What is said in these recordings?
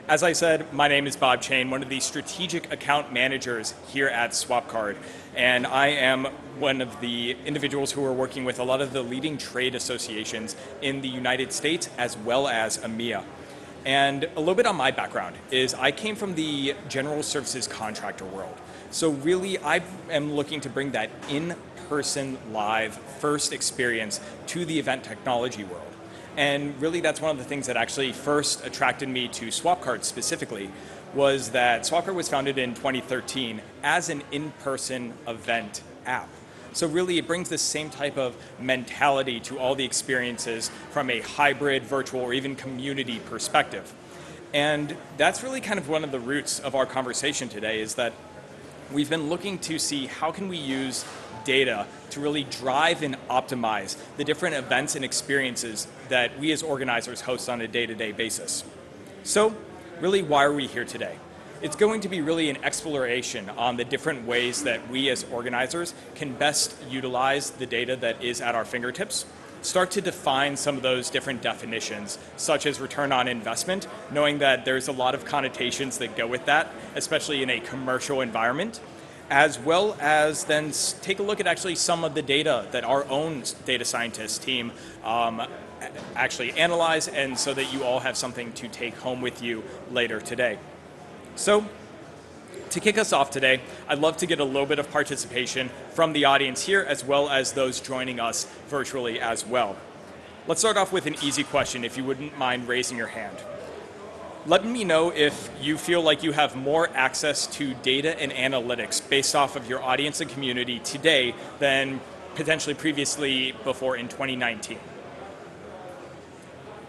As I said, my name is Bob Chain, one of the strategic account managers here at SwapCard, and I am one of the individuals who are working with a lot of the leading trade associations in the United States as well as EMEA. And a little bit on my background is I came from the general services contractor world. So really I am looking to bring that in-person live first experience to the event technology world. And really that's one of the things that actually first attracted me to SwapCard specifically was that SwapCard was founded in 2013 as an in-person event app. So really it brings the same type of mentality to all the experiences from a hybrid, virtual, or even community perspective. And that's really kind of one of the roots of our conversation today is that we've been looking to see how can we use data to really drive and optimize the different events and experiences that we as organizers host on a day-to-day basis. So really, why are we here today? It's going to be really an exploration on the different ways that we as organizers can best utilize the data that is at our fingertips, start to define some of those different definitions, such as return on investment, knowing that there's a lot of connotations that go with that, especially in a commercial environment, as well as then take a look at actually some of the data that our own data scientist team actually analyze, and so that you all have something to take home with you later today. So, to kick us off today, I'd love to get a little bit of participation from the audience here as well as those joining us virtually as well. Let's start off with an easy question, if you wouldn't mind raising your hand. Let me know if you feel like you have more access to data and analytics based off of your audience and community today than potentially previously before in 2019.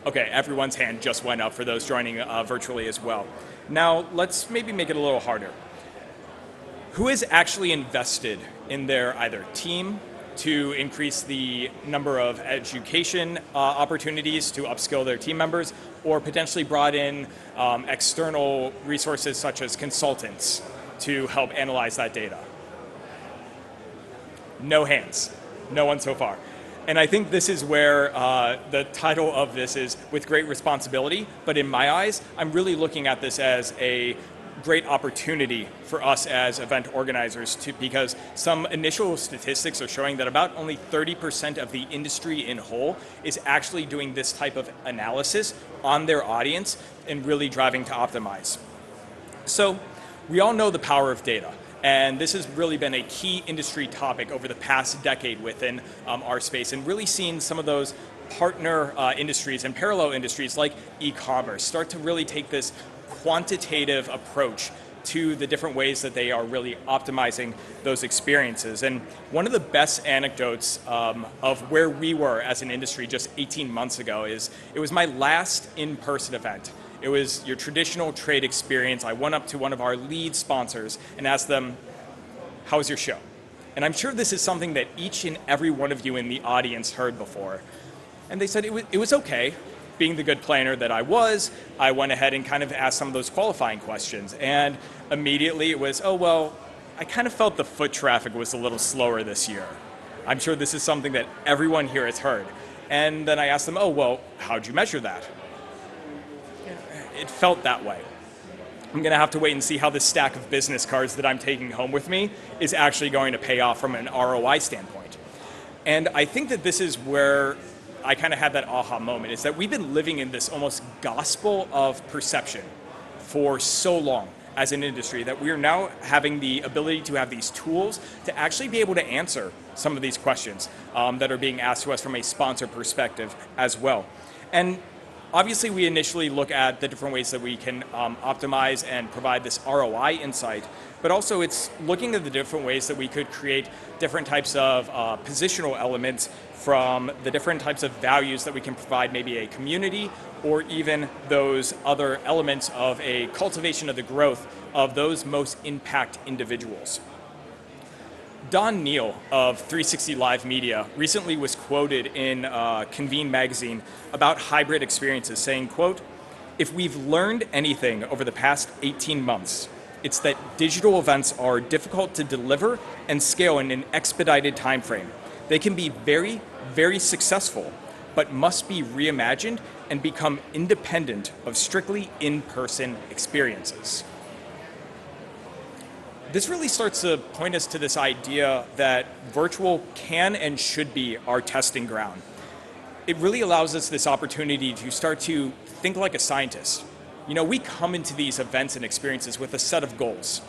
Okay, everyone's hand just went up for those joining virtually as well. Now, let's maybe make it a little harder. Who has actually invested in their either team to increase the number of education opportunities to upskill their team members, or potentially brought in external resources such as consultants to help analyze that data? No hands. No one so far. And I think this is where the title of this is with great responsibility, but in my eyes, I'm really looking at this as a great opportunity for us as event organizers because some initial statistics are showing that about only 30% of the industry in whole is actually doing this type of analysis on their audience and really driving to optimize. So we all know the power of data. And this has really been a key industry topic over the past decade within our space, and really seeing some of those partner industries and parallel industries like e-commerce start to really take this quantitative approach to the different ways that they are really optimizing those experiences. And one of the best anecdotes of where we were as an industry just 18 months ago is it was my last in-person event. It was your traditional trade experience. I went up to one of our lead sponsors and asked them, how was your show? And I'm sure this is something that each and every one of you in the audience heard before. And they said it was okay. Being the good planner that I was, I went ahead and kind of asked some of those qualifying questions. And immediately it was, oh, well, I kind of felt the foot traffic was a little slower this year. I'm sure this is something that everyone here has heard. And then I asked them, oh, well, how'd you measure that? It felt that way. I'm going to have to wait and see how this stack of business cards that I'm taking home with me is actually going to pay off from an ROI standpoint. And I think that this is where I kind of had that aha moment, is that we've been living in this almost gospel of perception for so long as an industry that we are now having the ability to have these tools to actually be able to answer some of these questions that are being asked to us from a sponsor perspective as well. And obviously, we initially look at the different ways that we can optimize and provide this ROI insight, but also it's looking at the different ways that we could create different types of positional elements from the different types of values that we can provide maybe a community or even those other elements of a cultivation of the growth of those most impact individuals. Don Neal of 360 Live Media recently was quoted in Convene magazine about hybrid experiences saying, quote, "If we've learned anything over the past 18 months, it's that digital events are difficult to deliver and scale in an expedited time frame. They can be very, very successful, but must be reimagined and become independent of strictly in-person experiences. This really starts to point us to this idea that virtual can and should be our testing ground. It really allows us this opportunity to start to think like a scientist. We come into these events and experiences with a set of goals.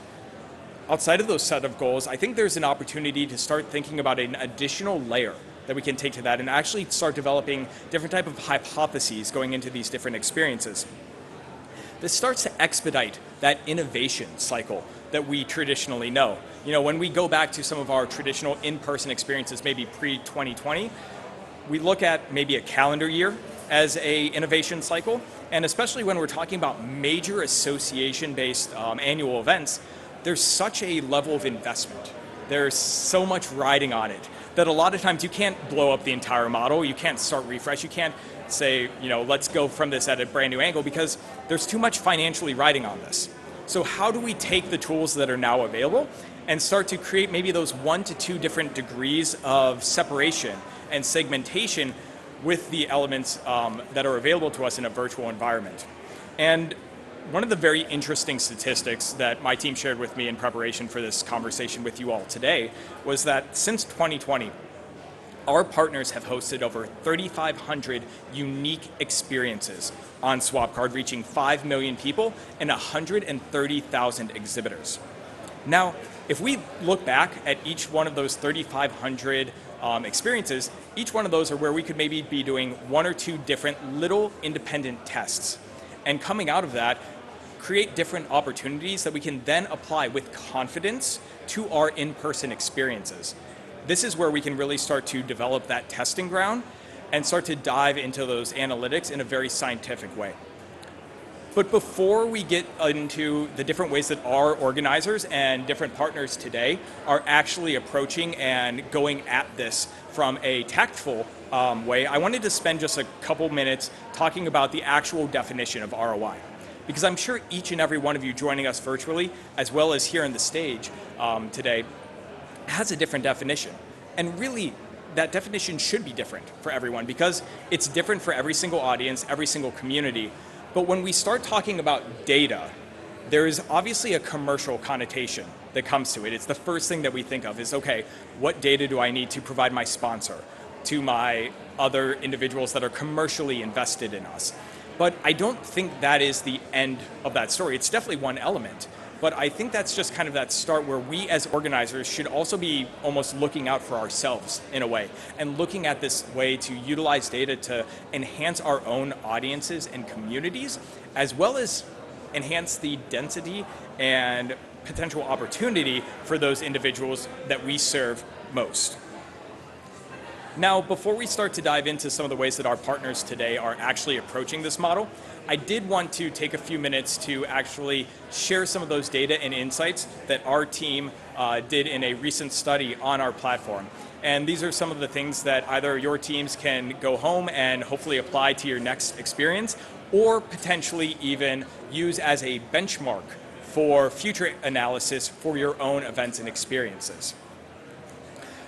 Outside of those set of goals, I think there's an opportunity to start thinking about an additional layer that we can take to that and actually start developing different type of hypotheses going into these different experiences. This starts to expedite that innovation cycle that we traditionally know. When we go back to some of our traditional in-person experiences, maybe pre-2020, we look at maybe a calendar year as a innovation cycle, and especially when we're talking about major association-based annual events, there's such a level of investment. There's so much riding on it that a lot of times you can't blow up the entire model, you can't start refresh, you can't say, let's go from this at a brand new angle because there's too much financially riding on this. So how do we take the tools that are now available and start to create maybe those 1 to 2 different degrees of separation and segmentation with the elements that are available to us in a virtual environment? And one of the very interesting statistics that my team shared with me in preparation for this conversation with you all today was that since 2020, our partners have hosted over 3,500 unique experiences on SwapCard, reaching 5 million people and 130,000 exhibitors. Now, if we look back at each one of those 3,500 experiences, each one of those are where we could maybe be doing 1 or 2 different little independent tests. And coming out of that, create different opportunities that we can then apply with confidence to our in-person experiences. This is where we can really start to develop that testing ground and start to dive into those analytics in a very scientific way. But before we get into the different ways that our organizers and different partners today are actually approaching and going at this from a tactful way, I wanted to spend just a couple minutes talking about the actual definition of ROI. Because I'm sure each and every one of you joining us virtually, as well as here on the stage today, has a different definition. And really, that definition should be different for everyone because it's different for every single audience, every single community. But when we start talking about data, there is obviously a commercial connotation that comes to it. It's the first thing that we think of is, okay, what data do I need to provide my sponsor, to my other individuals that are commercially invested in us? But I don't think that is the end of that story. It's definitely one element. But I think that's just kind of that start where we as organizers should also be almost looking out for ourselves in a way and looking at this way to utilize data to enhance our own audiences and communities, as well as enhance the density and potential opportunity for those individuals that we serve most. Now, before we start to dive into some of the ways that our partners today are actually approaching this model, I did want to take a few minutes to actually share some of those data and insights that our team did in a recent study on our platform. And these are some of the things that either your teams can go home and hopefully apply to your next experience, or potentially even use as a benchmark for future analysis for your own events and experiences.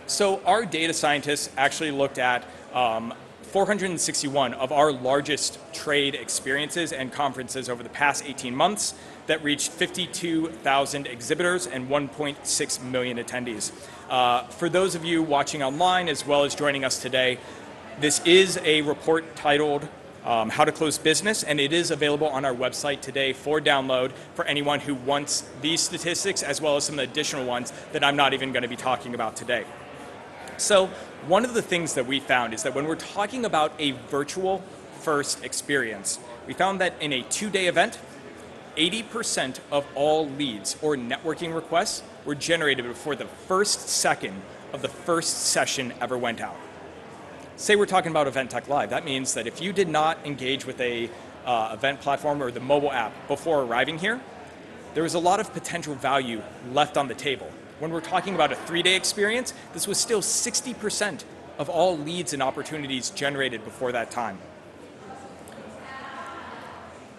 So our data scientists actually looked at 461 of our largest trade experiences and conferences over the past 18 months that reached 52,000 exhibitors and 1.6 million attendees. For those of you watching online as well as joining us today, this is a report titled How to Close Business, and it is available on our website today for download for anyone who wants these statistics as well as some additional ones that I'm not even going to be talking about today. So one of the things that we found is that when we're talking about a virtual first experience, we found that in a 2-day event, 80% of all leads or networking requests were generated before the first second of the first session ever went out. Say we're talking about Event Tech Live. That means that if you did not engage with a event platform or the mobile app before arriving here, there was a lot of potential value left on the table. When we're talking about a 3-day experience, this was still 60% of all leads and opportunities generated before that time.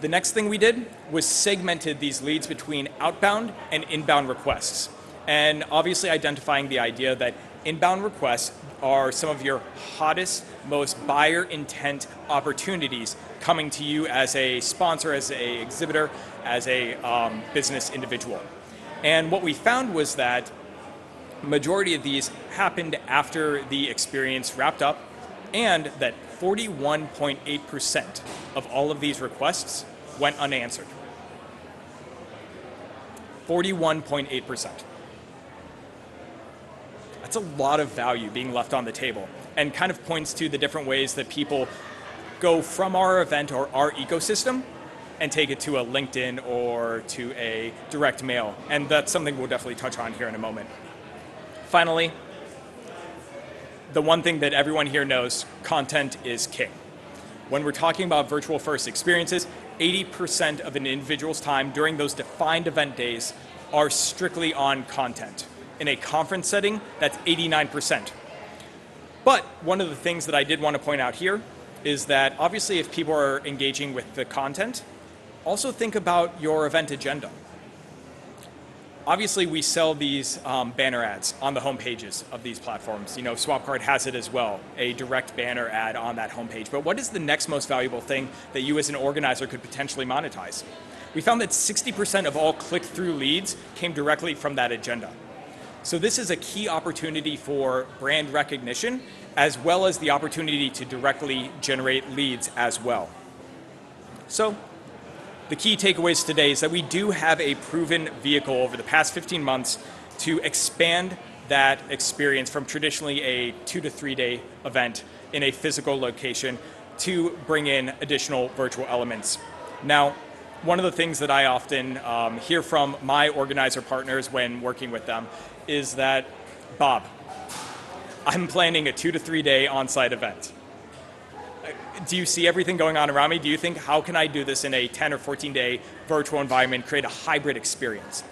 The next thing we did was segmented these leads between outbound and inbound requests. And obviously identifying the idea that Inbound requests are some of your hottest, most buyer intent opportunities coming to you as a sponsor, as a exhibitor, as a business individual. And what we found was that majority of these happened after the experience wrapped up, and that 41.8% of all of these requests went unanswered. 41.8%. That's a lot of value being left on the table, and kind of points to the different ways that people go from our event or our ecosystem and take it to a LinkedIn or to a direct mail. And that's something we'll definitely touch on here in a moment. Finally, the one thing that everyone here knows, content is king. When we're talking about virtual first experiences, 80% of an individual's time during those defined event days are strictly on content. In a conference setting, that's 89%. But one of the things that I did want to point out here is that obviously if people are engaging with the content, also think about your event agenda. Obviously, we sell these banner ads on the home pages of these platforms. You know, SwapCard has it as well, a direct banner ad on that homepage. But what is the next most valuable thing that you as an organizer could potentially monetize? We found that 60% of all click-through leads came directly from that agenda. So this is a key opportunity for brand recognition, as well as the opportunity to directly generate leads as well. So the key takeaways today is that we do have a proven vehicle over the past 15 months to expand that experience from traditionally a 2 to 3 day event in a physical location to bring in additional virtual elements. Now, one of the things that I often hear from my organizer partners when working with them is that, Bob, I'm planning a 2 to 3 day on-site event. Do you see everything going on around me? Do you think, how can I do this in a 10 or 14 day virtual environment, create a hybrid experience?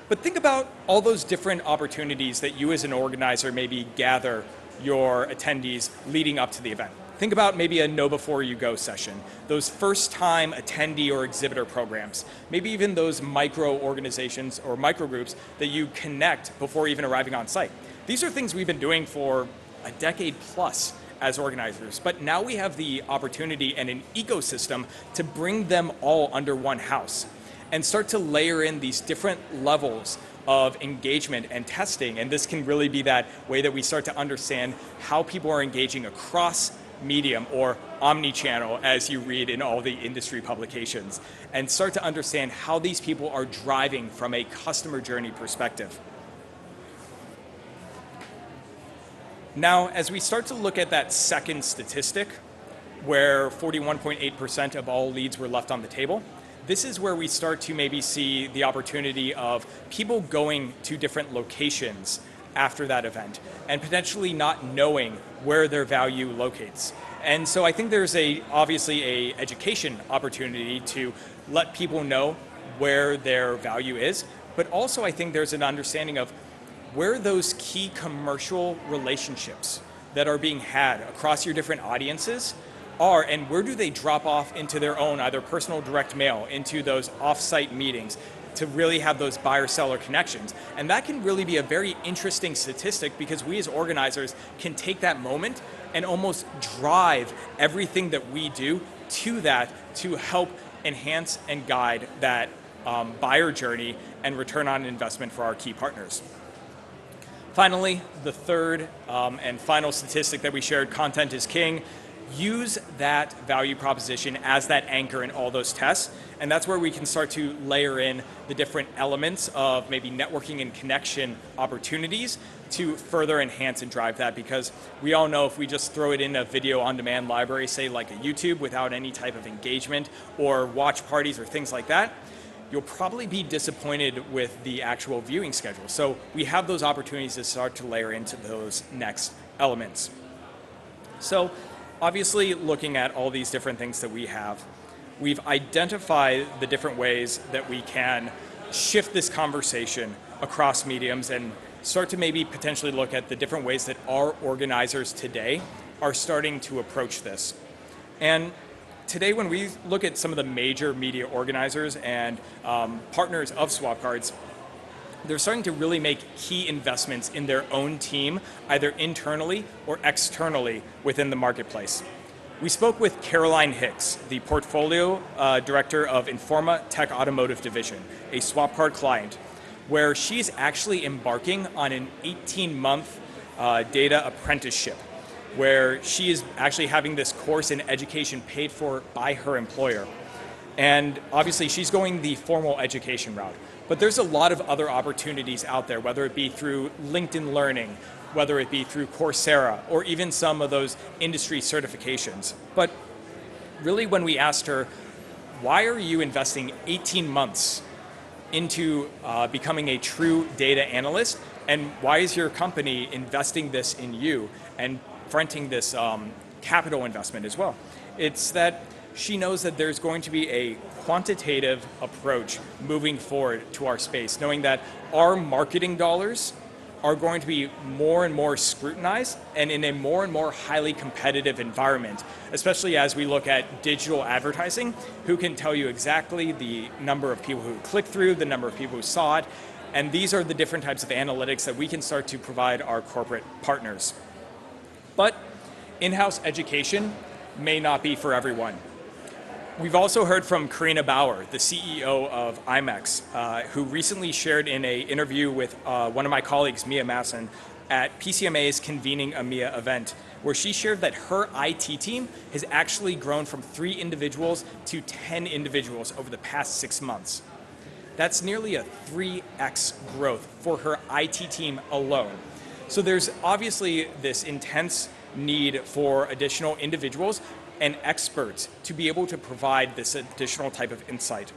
But think about all those different opportunities that you as an organizer maybe gather your attendees leading up to the event. Think about maybe a know before you go session, those first time attendee or exhibitor programs, maybe even those micro organizations or micro groups that you connect before even arriving on site. These are things we've been doing for a decade plus as organizers, but now we have the opportunity and an ecosystem to bring them all under one house and start to layer in these different levels of engagement and testing. And this can really be that way that we start to understand how people are engaging across medium or omni-channel, as you read in all the industry publications, and start to understand how these people are driving from a customer journey perspective. Now, as we start to look at that second statistic, where 41.8% of all leads were left on the table, this is where we start to maybe see the opportunity of people going to different locations after that event and potentially not knowing where their value locates. And so I think there's obviously a education opportunity to let people know where their value is, but also I think there's an understanding of where those key commercial relationships that are being had across your different audiences are, and where do they drop off into their own either personal direct mail, into those off-site meetings, to really have those buyer-seller connections. And that can really be a very interesting statistic, because we as organizers can take that moment and almost drive everything that we do to that to help enhance and guide that buyer journey and return on investment for our key partners. Finally, the third and final statistic that we shared, content is king. Use that value proposition as that anchor in all those tests, and that's where we can start to layer in the different elements of maybe networking and connection opportunities to further enhance and drive that, because we all know if we just throw it in a video on demand library, say like a YouTube, without any type of engagement or watch parties or things like that, you'll probably be disappointed with the actual viewing schedule. So we have those opportunities to start to layer into those next elements. So obviously, looking at all these different things that we have, we've identified the different ways that we can shift this conversation across mediums and start to maybe potentially look at the different ways that our organizers today are starting to approach this. And today, when we look at some of the major media organizers and partners of SwapCards, they're starting to really make key investments in their own team, either internally or externally within the marketplace. We spoke with Caroline Hicks, the portfolio director of Informa Tech Automotive Division, a SwapCard client, where she's actually embarking on an 18-month data apprenticeship, where she is actually having this course in education paid for by her employer. And obviously she's going the formal education route. But there's a lot of other opportunities out there, whether it be through LinkedIn Learning, whether it be through Coursera, or even some of those industry certifications. But really when we asked her, why are you investing 18 months into becoming a true data analyst, and why is your company investing this in you and fronting this capital investment as well? It's that she knows that there's going to be a quantitative approach moving forward to our space, knowing that our marketing dollars are going to be more and more scrutinized and in a more and more highly competitive environment, especially as we look at digital advertising, who can tell you exactly the number of people who clicked through, the number of people who saw it, and these are the different types of analytics that we can start to provide our corporate partners. But in-house education may not be for everyone. We've also heard from Karina Bauer, the CEO of IMEX, who recently shared in an interview with one of my colleagues, Mia Masson, at PCMA's Convening EMEA event, where she shared that her IT team has actually grown from 3 individuals to 10 individuals over the past 6 months. That's nearly a 3x growth for her IT team alone. So there's obviously this intense need for additional individuals and experts to be able to provide this additional type of insight.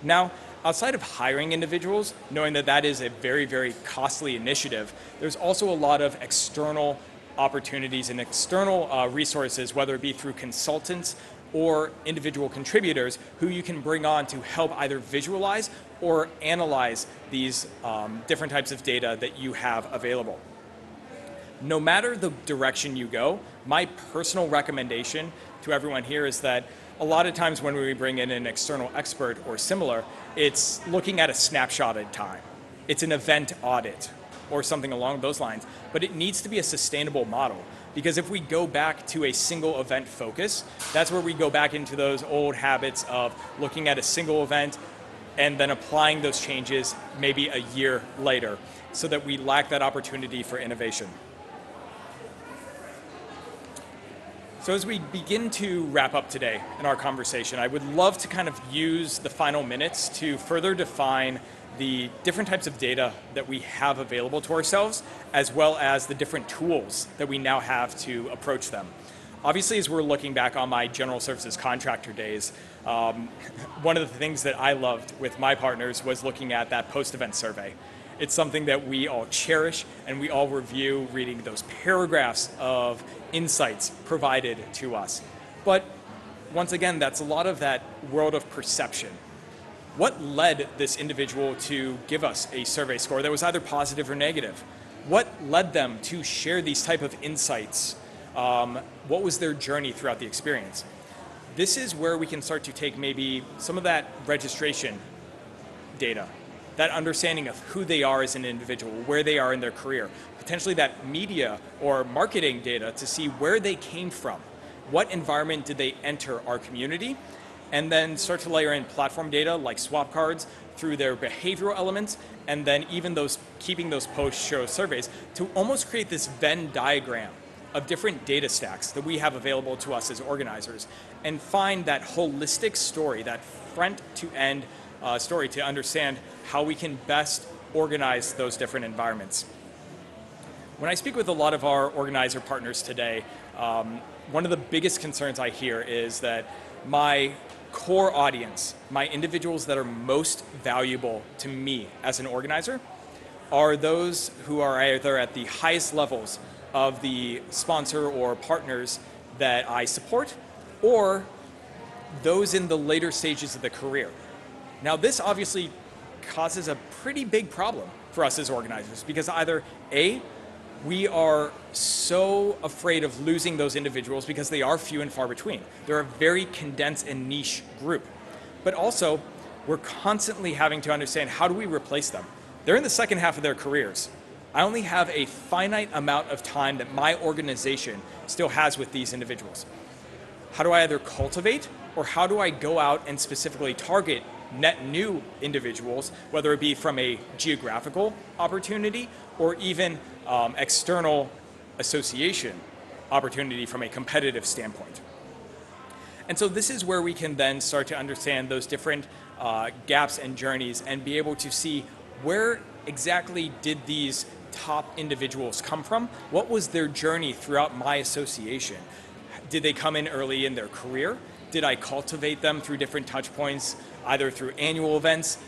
Now, outside of hiring individuals, knowing that that is a very, very costly initiative, there's also a lot of external opportunities and external resources, whether it be through consultants or individual contributors who you can bring on to help either visualize or analyze these different types of data that you have available. No matter the direction you go, my personal recommendation to everyone here is that a lot of times when we bring in an external expert or similar, it's looking at a snapshot in time. It's an event audit or something along those lines, but it needs to be a sustainable model. Because if we go back to a single event focus, that's where we go back into those old habits of looking at a single event and then applying those changes maybe a year later, so that we lack that opportunity for innovation. So as we begin to wrap up today in our conversation, I would love to kind of use the final minutes to further define the different types of data that we have available to ourselves, as well as the different tools that we now have to approach them. Obviously, as we're looking back on my general services contractor days, one of the things that I loved with my partners was looking at that post-event survey. It's something that we all cherish and we all review, reading those paragraphs of insights provided to us. But once again, that's a lot of that world of perception. What led this individual to give us a survey score that was either positive or negative? What led them to share these type of insights? What was their journey throughout the experience? This is where we can start to take maybe some of that registration data, that understanding of who they are as an individual, where they are in their career, potentially that media or marketing data to see where they came from, what environment did they enter our community, and then start to layer in platform data like swap cards through their behavioral elements, and then even those keeping those post-show surveys to almost create this Venn diagram of different data stacks that we have available to us as organizers, and find that holistic story, that front-to-end story to understand how we can best organize those different environments. When I speak with a lot of our organizer partners today, one of the biggest concerns I hear is that my core audience, my individuals that are most valuable to me as an organizer, are those who are either at the highest levels of the sponsor or partners that I support, or those in the later stages of the career. Now, this obviously causes a pretty big problem for us as organizers, because either A, we are so afraid of losing those individuals because they are few and far between. They're a very condensed and niche group. But also, we're constantly having to understand, how do we replace them? They're in the second half of their careers. I only have a finite amount of time that my organization still has with these individuals. How do I either cultivate, or how do I go out and specifically target net new individuals, whether it be from a geographical opportunity or even external association opportunity from a competitive standpoint? And so this is where we can then start to understand those different gaps and journeys and be able to see where exactly did these top individuals come from? What was their journey throughout my association? Did they come in early in their career? Did I cultivate them through different touch points, either through annual events,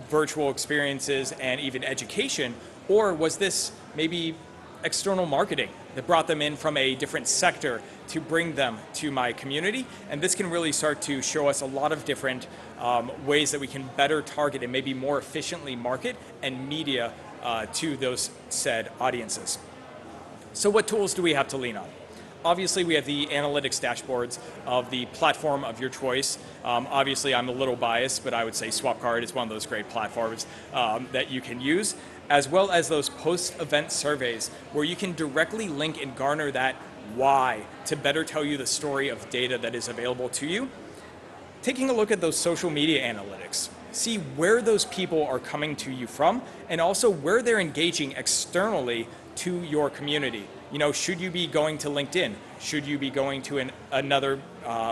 virtual experiences, and even education? Or was this maybe external marketing that brought them in from a different sector to bring them to my community? And this can really start to show us a lot of different ways that we can better target and maybe more efficiently market and media to those said audiences. So what tools do we have to lean on? Obviously, we have the analytics dashboards of the platform of your choice. Obviously, I'm a little biased, but I would say SwapCard is one of those great platforms that you can use, as well as those post-event surveys where you can directly link and garner that why to better tell you the story of data that is available to you. Taking a look at those social media analytics, see where those people are coming to you from, and also where they're engaging externally to your community. You know, should you be going to LinkedIn? Should you be going to another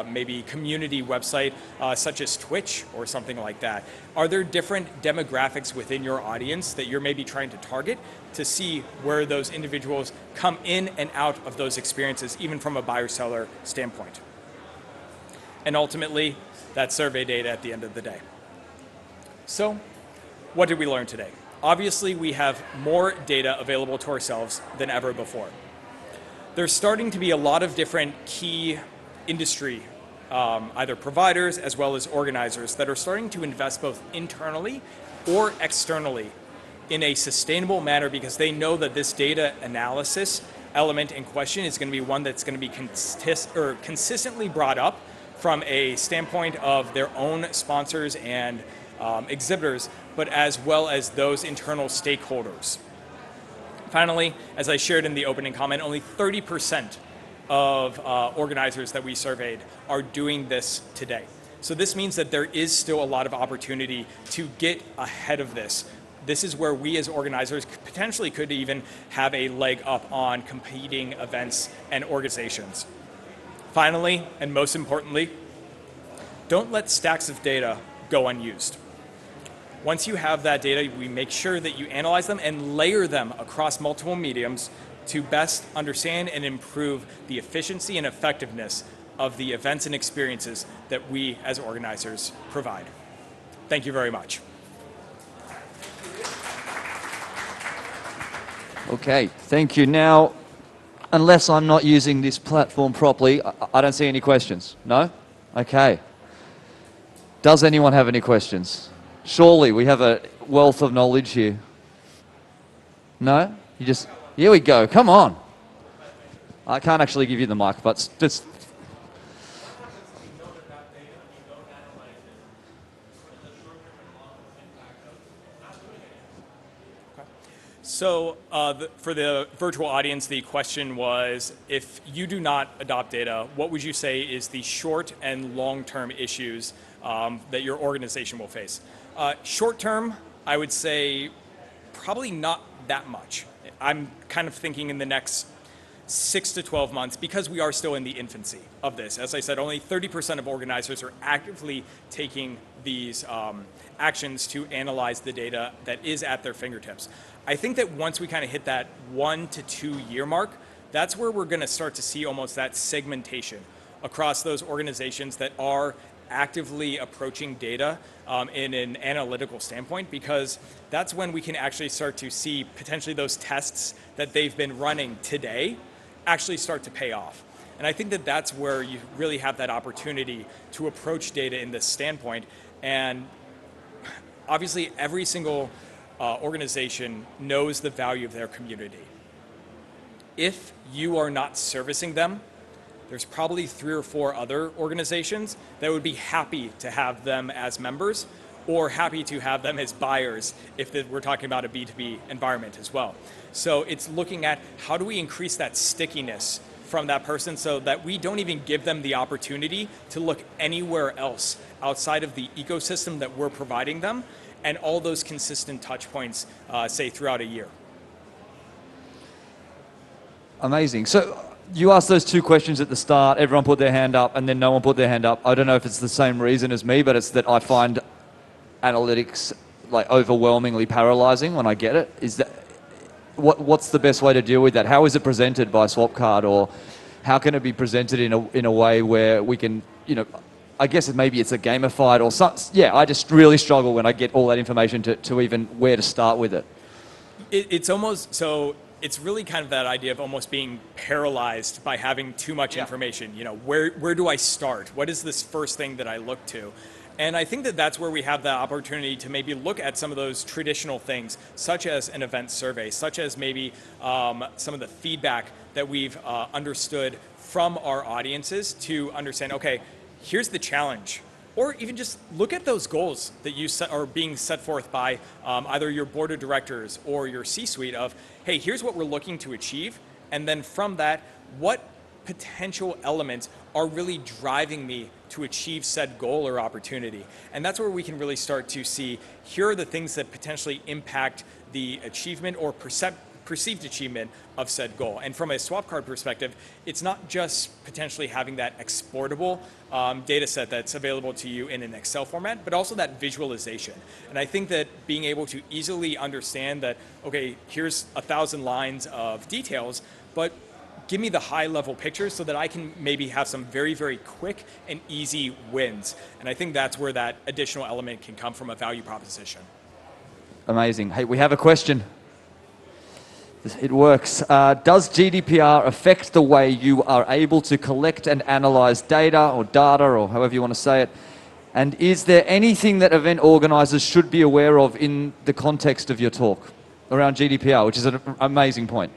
maybe community website such as Twitch or something like that? Are there different demographics within your audience that you're maybe trying to target to see where those individuals come in and out of those experiences, even from a buyer-seller standpoint? And ultimately, that's survey data at the end of the day. So, what did we learn today? Obviously, we have more data available to ourselves than ever before. There's starting to be a lot of different key industry, either providers as well as organizers, that are starting to invest both internally or externally in a sustainable manner, because they know that this data analysis element in question is going to be one that's going to be consistently brought up from a standpoint of their own sponsors and exhibitors, but as well as those internal stakeholders. Finally, as I shared in the opening comment, only 30% of organizers that we surveyed are doing this today. So this means that there is still a lot of opportunity to get ahead of this. This is where we as organizers potentially could even have a leg up on competing events and organizations. Finally, and most importantly, don't let stacks of data go unused. Once you have that data, we make sure that you analyze them and layer them across multiple mediums to best understand and improve the efficiency and effectiveness of the events and experiences that we as organizers provide. Thank you very much. Okay, thank you. Now, unless I'm not using this platform properly, I don't see any questions. No? Okay. Does anyone have any questions? Surely we have a wealth of knowledge here. No? You just, here we go, come on. I can't actually give you the mic, but just. So for the virtual audience, the question was, if you do not adopt data, what would you say is the short and long-term issues that your organization will face? Short term, I would say probably not that much. I'm kind of thinking in the next 6 to 12 months, because we are still in the infancy of this. As I said, only 30% of organizers are actively taking these actions to analyze the data that is at their fingertips. I think that once we kind of hit that 1 to 2 year mark, that's where we're going to start to see almost that segmentation across those organizations that are actively approaching data in an analytical standpoint, because that's when we can actually start to see potentially those tests that they've been running today actually start to pay off. And I think that that's where you really have that opportunity to approach data in this standpoint. And obviously every single organization knows the value of their community. If you are not servicing them, there's probably 3 or 4 other organizations that would be happy to have them as members, or happy to have them as buyers if we're talking about a B2B environment as well. So it's looking at how do we increase that stickiness from that person so that we don't even give them the opportunity to look anywhere else outside of the ecosystem that we're providing them, and all those consistent touch points, say, throughout a year. Amazing. So you asked those two questions at the start. Everyone put their hand up, and then no one put their hand up. I don't know if it's the same reason as me, but it's that I find analytics like overwhelmingly paralyzing when I get it. Is that what's the best way to deal with that? How is it presented by Swapcard, or how can it be presented in a way where we can, I guess maybe it's a gamified or some, yeah, I just really struggle when I get all that information to even where to start with it. It's almost, so it's really kind of that idea of almost being paralyzed by having too much information. Where do I start? What is this first thing that I look to? And I think that that's where we have the opportunity to maybe look at some of those traditional things, such as an event survey, such as maybe some of the feedback that we've understood from our audiences to understand, okay, here's the challenge. Or even just look at those goals that you are being set forth by either your board of directors or your C-suite of, hey, here's what we're looking to achieve. And then from that, what potential elements are really driving me to achieve said goal or opportunity. And that's where we can really start to see, here are the things that potentially impact the achievement or perceived achievement of said goal. And from a Swapcard perspective, it's not just potentially having that exportable data set that's available to you in an Excel format, but also that visualization. And I think that being able to easily understand that, okay, here's 1,000 lines of details, but give me the high level pictures so that I can maybe have some very, very quick and easy wins. And I think that's where that additional element can come from a value proposition. Amazing. Hey, we have a question. It works. Does GDPR affect the way you are able to collect and analyze data or however you want to say it? And is there anything that event organizers should be aware of in the context of your talk around GDPR, which is an amazing point?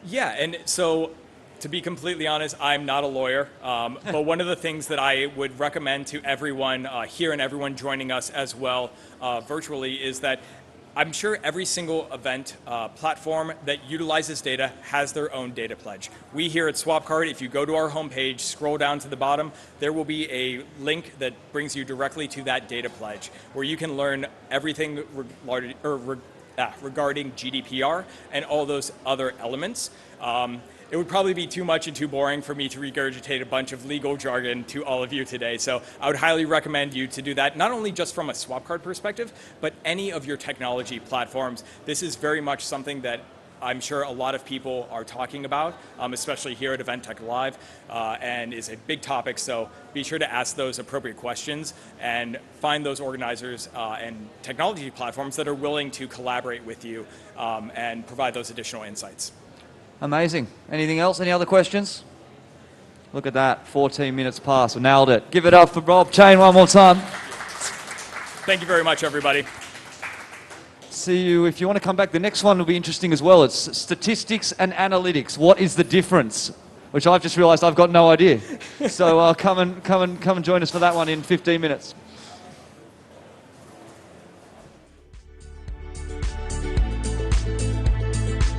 Yeah, and so to be completely honest, I'm not a lawyer, but one of the things that I would recommend to everyone here and everyone joining us as well virtually is that I'm sure every single event platform that utilizes data has their own data pledge. We here at Swapcard, if you go to our homepage, scroll down to the bottom, there will be a link that brings you directly to that data pledge, where you can learn everything regarding GDPR and all those other elements. It would probably be too much and too boring for me to regurgitate a bunch of legal jargon to all of you today. So I would highly recommend you to do that, not only just from a Swapcard perspective, but any of your technology platforms. This is very much something that I'm sure a lot of people are talking about, especially here at Event Tech Live, and is a big topic. So be sure to ask those appropriate questions and find those organizers and technology platforms that are willing to collaborate with you and provide those additional insights. Amazing. Anything else? Any other questions? Look at that, 14 minutes past. We nailed it. Give it up for Rob Chain one more time. Thank you very much, everybody. See you. If you want to come back, the next one will be interesting as well. It's statistics and analytics. What is the difference? Which I've just realized I've got no idea. So come and join us for that one in 15 minutes.